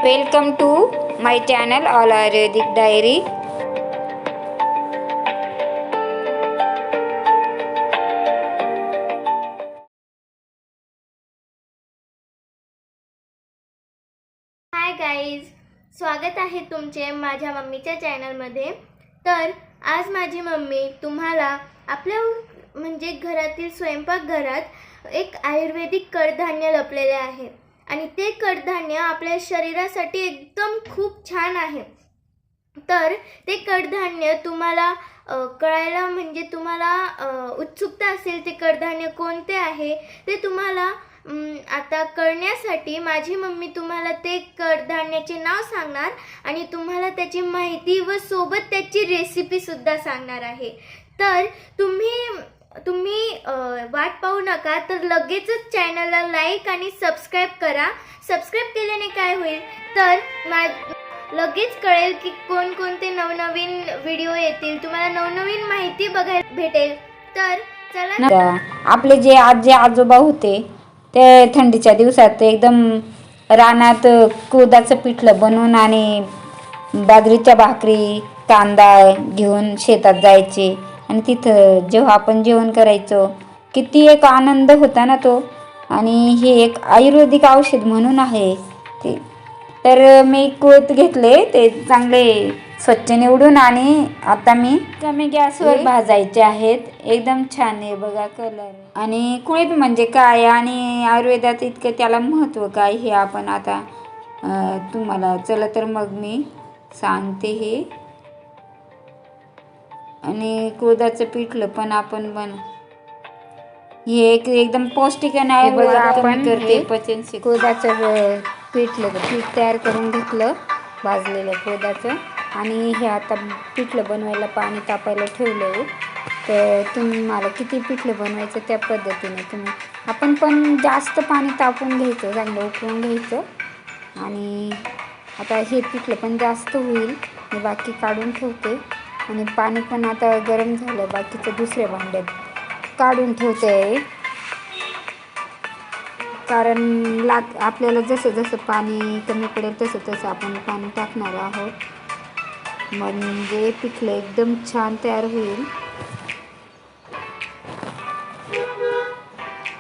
Welcome to my channel All Ayurvedic Diary. Hi guys, स्वागत आहे तुमचे माझ्या मम्मीच्या चॅनलमध्ये. तर आज माझी मम्मी तुम्हाला आपल्या म्हणजे घरातील स्वयंपाकघरात एक आयुर्वेदिक कडधान्य लपलेले आहे आणि ते कडधान्य आपल्या शरीरासाठी एकदम खूप छान आहे. तर ते कडधान्य तुम्हाला कळायला म्हणजे तुम्हाला उत्सुकता असेल ते कडधान्य कोणते आहे ते तुम्हाला आता कळण्यासाठी माझी मम्मी तुम्हाला ते कडधान्याचे नाव सांगणार आणि तुम्हाला त्याची माहिती व सोबत त्याची रेसिपी सुद्धा सांगणार आहे. तर तुम्ही वाट पाहू नका, तर लगेचच चॅनलला लाईक आणि सबस्क्राईब करा. सबस्क्राईब केल्याने काय होईल तर लगेच कळेल की कोणकोणते नवनवीन व्हिडिओ येतील, तुम्हाला नवनवीन माहिती बघायला भेटेल. तर चला, आपले जे आजी आजोबा होते ते थंडीच्या दिवसात एकदम रानात कुळथाचं पिठलं बनवून आणि बाजरीच्या भाकरी कांदा घेऊन शेतात जायचे आणि तिथं जेव्हा आपण जेवण करायचो किती एक आनंद होता ना तो. आणि हे एक आयुर्वेदिक औषध म्हणून आहे ते. तर मी कुळथ घेतले, ते चांगले स्वच्छ निवडून आणि आता मी कमी गॅसवर भाजायचे आहेत. एकदम छान आहे बघा कलर. आणि कुळीथ म्हणजे काय आणि आयुर्वेदात इतकं त्याला महत्त्व काय हे आपण आता तुम्हाला चला तर मग मी सांगते हे. आणि कुळथाचं पिठलं पण आपण हे एकदम पौष्टिक आणि बघा आपण करते पचन. कुळथाचं पिठलं पीठ तयार करून घेतलं भाजलेलं कुळथाचं आणि हे आता पिठलं बनवायला पाणी तापायला ठेवलं आहे. तर तुम्हाला किती पिठलं बनवायचं त्या पद्धतीने आपण पण जास्त पाणी तापून घ्यायचं, चांगलं उकळून घ्यायचं. आणि आता हे पिठलं पण जास्त होईल, मी बाकी काढून ठेवते. आणि पाणी पण आता गरम झालं, बाकीचं दुसऱ्या भांड्यात काढून ठेवते. कारण आपल्याला जसं जसं पाणी कमी पडेल तसं तसं आपण पाणी टाकणार आहोत, म्हणजे पिठलं एकदम छान तयार होईल.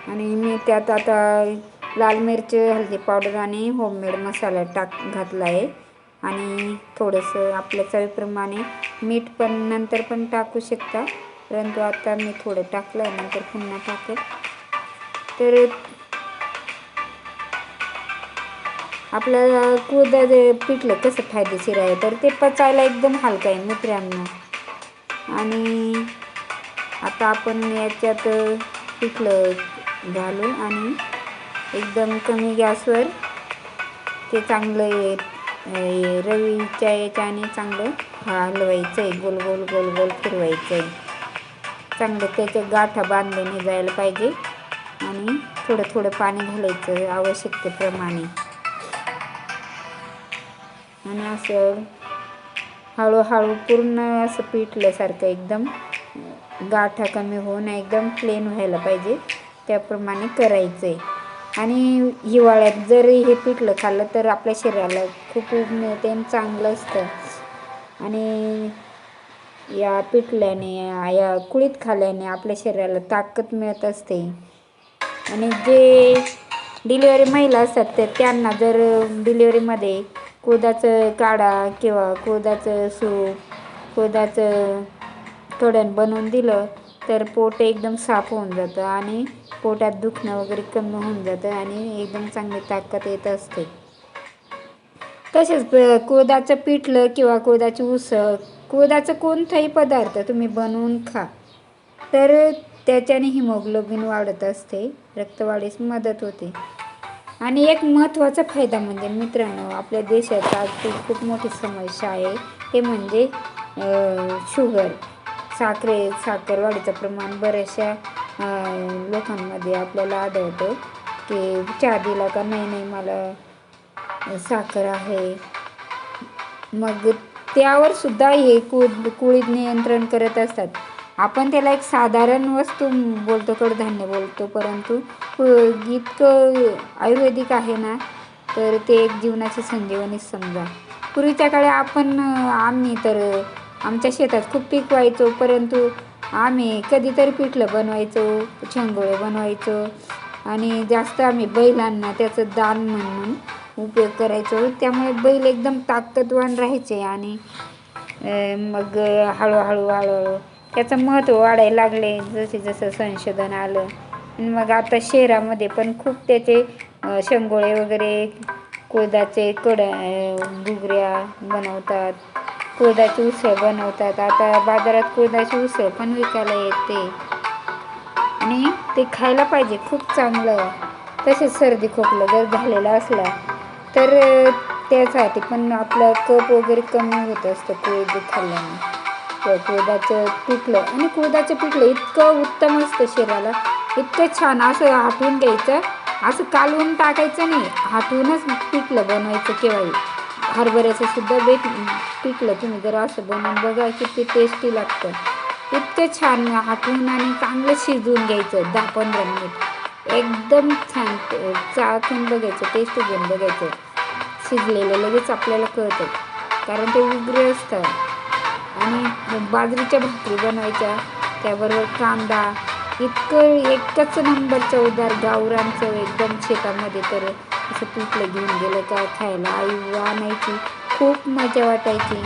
आणि मी त्यात आता लाल मिरची, हळदी पावडर आणि होममेड मसाला घातला आहे. आणि थोडंसं आपल्या चवीप्रमाणे मीठ पण नंतर पण टाकू शकता, परंतु आता मी थोडं टाकलं आहे, नंतर पुन्हा टाकेल. तर आपल्याला कुळथाचं पिठलं कसं फायदेशीर आहे तर ते पचायला एकदम हलकं आहे मित्रांनो. आणि आता आपण याच्यात पिठलं घालू आणि एकदम कमी गॅसवर ते चांगलं रवीच्या याच्याने चांगलं हलवायचं आहे, गोल गोल गोल गोल फिरवायचं आहे. चांगलं त्याच्या गाठा बांधून जायला पाहिजे. आणि थोडं थोडं पाणी घालायचं आवश्यकतेप्रमाणे. आणि असं हळूहळू पूर्ण असं पिठल्यासारखं एकदम गाठा कमी होऊन एकदम प्लेन व्हायला पाहिजे, त्याप्रमाणे करायचं आहे. आणि हिवाळ्यात जर हे पिठलं खाल्लं तर आपल्या शरीराला खूप ऊब मिळते आणि चांगलं असतं. आणि या पिठल्याने या कुळीथ खाल्ल्याने आपल्या शरीराला ताकद मिळत असते. आणि जे डिलिव्हरी महिला असतात तर त्यांना जर डिलिव्हरीमध्ये कुळथाचं काढा किंवा कुळथाचं सूप, कुळथाचं थोडं बनवून दिलं तर पोट एकदम साफ होऊन जातं आणि पोटात दुखणं वगैरे कमी होऊन जातं आणि एकदम चांगली ताकद येत असते. तसेच कुळथाचं पिठलं किंवा कुळथाची उसळ, कुळथाचं कोणताही पदार्थ तुम्ही बनवून खा तर त्याच्याने हिमोग्लोबिन वाढत असते, रक्तवाढीस मदत होते. आणि एक महत्त्वाचा फायदा म्हणजे मित्रांनो, आपल्या देशात आज खूप मोठी समस्या आहे, ते म्हणजे शुगर, साखरवाढीचं प्रमाण बऱ्याचशा लोकांमध्ये आपल्याला आढळतं की चहा दिला का नाही मला साखर आहे. मग त्यावर सुद्धा हे कुळीथ नियंत्रण करत असतात. आपण त्याला एक साधारण वस्तू बोलतो, कडधान्य बोलतो, परंतु इतकं आयुर्वेदिक आहे ना तर ते एक जीवनाची संजीवनीच समजा. पूर्वीच्या काळी आम्ही तर आमच्या शेतात खूप पीक व्हायचो, परंतु आम्ही कधीतरी पिठलं बनवायचो, शेंगोळे बनवायचो आणि जास्त आम्ही बैलांना त्याचं दान म्हणून उपयोग करायचो. त्यामुळे बैल एकदम ताकदवान राहायचे आणि मग हळूहळू त्याचं महत्त्व वाढायला लागले जसे जसं संशोधन आलं. मग आता शहरामध्ये पण खूप त्याचे शेंगोळे वगैरे, कुळथाचे घुगऱ्या बनवतात, कुळथाची उसळ बनवतात. आता बाजारात कुळथाची उसळ पण विकायला येते आणि ते खायला पाहिजे, खूप चांगलं. तसेच सर्दी खोकला जर झालेला असला तर त्यासाठी पण आपलं कफ वगैरे कमी होत असतं कुळीत खाल्ल्याने. कुळथाचं पिठलं इतकं उत्तम असतं शरीराला, इतकं छान. असं हाटून घ्यायचं, असं कालवून टाकायचं नाही, हाटूनच पिठलं बनवायचं. केव्हाही हरभऱ्याचं सुद्धा पिठलं तुम्ही जर असं बनवून बघा किती टेस्टी लागतं. इतकं छान हाटून आणि चांगलं शिजवून घ्यायचं 10-15 मिनिट, एकदम छान चाखून बघायचं, टेस्ट घेऊन बघायचं. शिजलेलं लगेच आपल्याला कळतं, कारण ते उग्र असतं. आणि बाजरीच्या भाकरी बनवायच्या, त्याबरोबर कांदा, एकच नंबर चवदार गावरान चव एकदम. शेतामध्ये तर असं पिठलं घेऊन गेलं का खायला आई आणायची, खूप मजा वाटायची.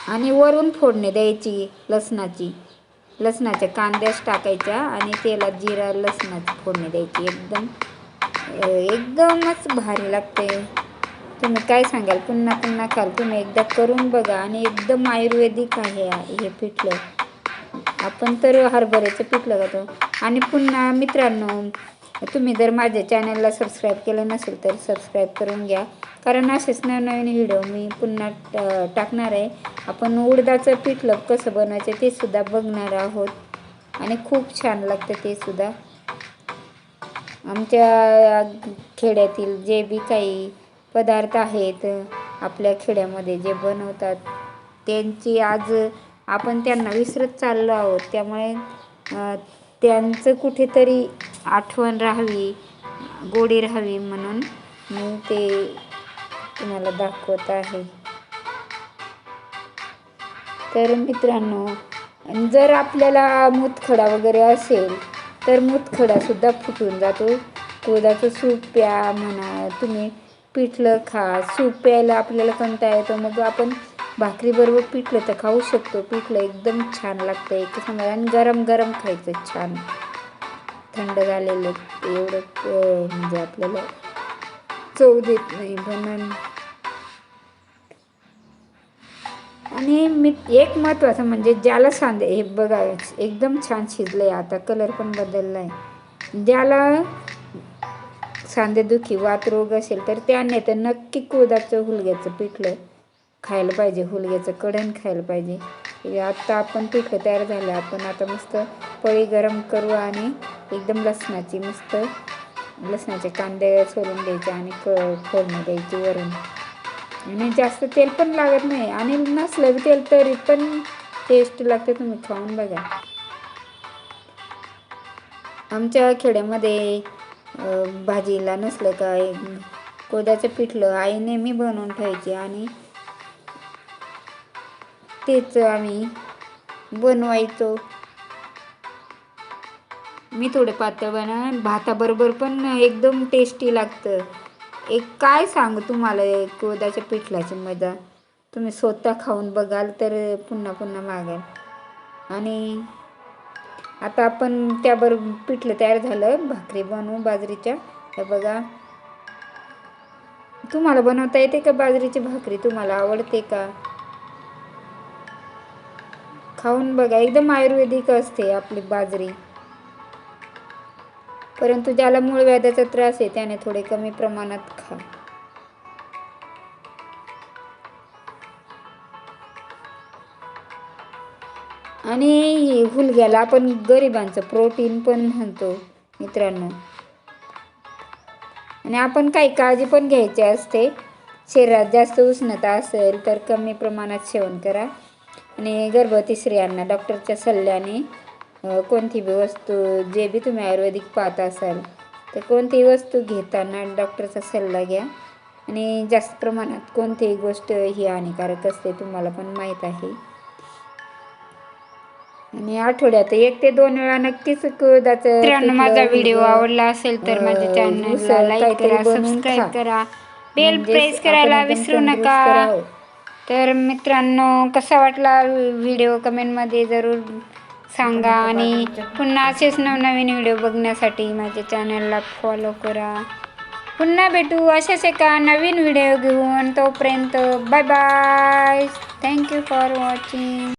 आणि वरून फोडणी द्यायची लसणाच्या कांद्याच टाकायच्या आणि तेलात जिरा लसणाची फोडणी द्यायची. एकदमच भारी लागते. तुम्ही काय सांगाल? पुन्हा पुन्हा खाल. तुम्ही एकदा करून बघा आणि एकदम आयुर्वेदिक आहे हे पिठलं. आपण तर हरभऱ्याचं पिठलं खातो. आणि पुन्हा मित्रांनो, तुम्ही जर माझ्या चॅनलला सबस्क्राईब केलं नसेल तर सबस्क्राईब करून घ्या, कारण असेच नवनवीन व्हिडिओ मी पुन्हा टाकणार आहे. आपण उडदाचं पिठलं कसं बनवायचं ते सुद्धा बघणार आहोत आणि खूप छान लागतं ते सुद्धा. आमच्या खेड्यातील जे बी काही पदार्थ आहेत आपल्या खेड्यामध्ये जे बनवतात त्यांची आज आपण त्यांना विसरत चाललो आहोत. त्यामुळे त्यांचं कुठेतरी आठवण राहावी, गोडी राहावी म्हणून मी ते तुम्हाला दाखवत आहे. तर मित्रांनो, जर आपल्याला मूतखडा वगैरे असेल तर मूतखडासुद्धा फुटून जातो. कुळथाचं सूप प्या म्हणा, तुम्ही पिठलं खा. सूप प्यायला आपल्याला कंटाळा येतो, मग आपण भाकरीबरोबर पिठलं तर खाऊ शकतो. पिठलं एकदम छान लागतं एक समजा, आणि गरम गरम खायचं छान. थंड झालेलं एवढं म्हणजे आपल्याला चव देत नाही म्हणून. आणि एक महत्त्वाचं म्हणजे ज्याला सांधे, हे बघा एकदम छान शिजलं आहे, आता कलर पण बदलला आहे. ज्याला सांधेदुखी वातरोग असेल तर त्याने तर नक्की कुळथाचं हुलग्याचं पिठलं खायला पाहिजे, हुलग्याचं कढण खायला पाहिजे. आत्ता आपण पिठलं तयार झालं. आपण आता मस्त पळी गरम करू आणि एकदम लसणाचे कांदे सोलून द्यायचे आणि फोडणी द्यायची वरून. आणि जास्त तेल पण लागत नाही आणि नसलं तेल तरी पण टेस्ट लागते. तुम्ही खाऊन बघा. आमच्या खेड्यामध्ये भाजीला नसलं काय कुळथाचं पिठलं आई नेहमी बनवून ठेवायची आणि तेच आम्ही बनवायचो. मी थोडे पातळ बनवा, भाताबरोबर पण एकदम टेस्टी लागतं. काय सांगू तुम्हाला कुळथाच्या पिठल्याची मजा. तुम्ही स्वतः खाऊन बघाल तर पुन्हा पुन्हा मागाल. आणि आता आपण त्याबरोबर पिठलं तयार झालं, भाकरी बनवू बाजरीच्या. हे बघा, तुम्हाला बनवता येते का बाजरीची भाकरी? तुम्हाला आवडते का? खाऊन बघा, एकदम आयुर्वेदिक असते आपली बाजरी. परंतु ज्याला मूळव्याधाचा त्रास आहे त्याने थोडे कमी प्रमाणात खा. आणि हुलग्याला आपण गरिबांचं प्रोटीन पण म्हणतो मित्रांनो. आणि आपण काही काळजी पण घ्यायची असते. शरीरात जास्त उष्णता असेल तर कमी प्रमाणात सेवन करा. आणि गर्भवती स्त्रियांना डॉक्टरच्या सल्ल्याने कोणती बी वस्तू जे बी तुम्ही आयुर्वेदिक पाहत असाल तर कोणतीही वस्तू घेताना डॉक्टरचा सल्ला घ्या आणि जास्त प्रमाणात कोणतीही गोष्ट ही हानिकारक असते तुम्हाला पण माहीत आहे. आणि आठवड्यात 1 ते 2 वेळा नक्कीच कुळथाचं मित्रांनो, माझा पिठलं, व्हिडिओ हिरवं, आवडला असेल तर माझ्या चॅनलला उसळ लाईक काहीतरी करा, बनवून सबस्क्राईब खा. करा, बेल म्हणजेच प्रेस आपण करायला एकदम विसरू तंदुरुस्त नका. राहावं. तर मित्रांनो, कसा वाटला व्हिडिओ कमेंटमध्ये जरूर सांगा आणि पुन्हा असेच नवनवीन व्हिडिओ बघण्यासाठी माझ्या चॅनलला फॉलो करा. पुन्हा भेटू अशाच एका नवीन व्हिडिओ घेऊन. तोपर्यंत bye bye. Thank you for watching.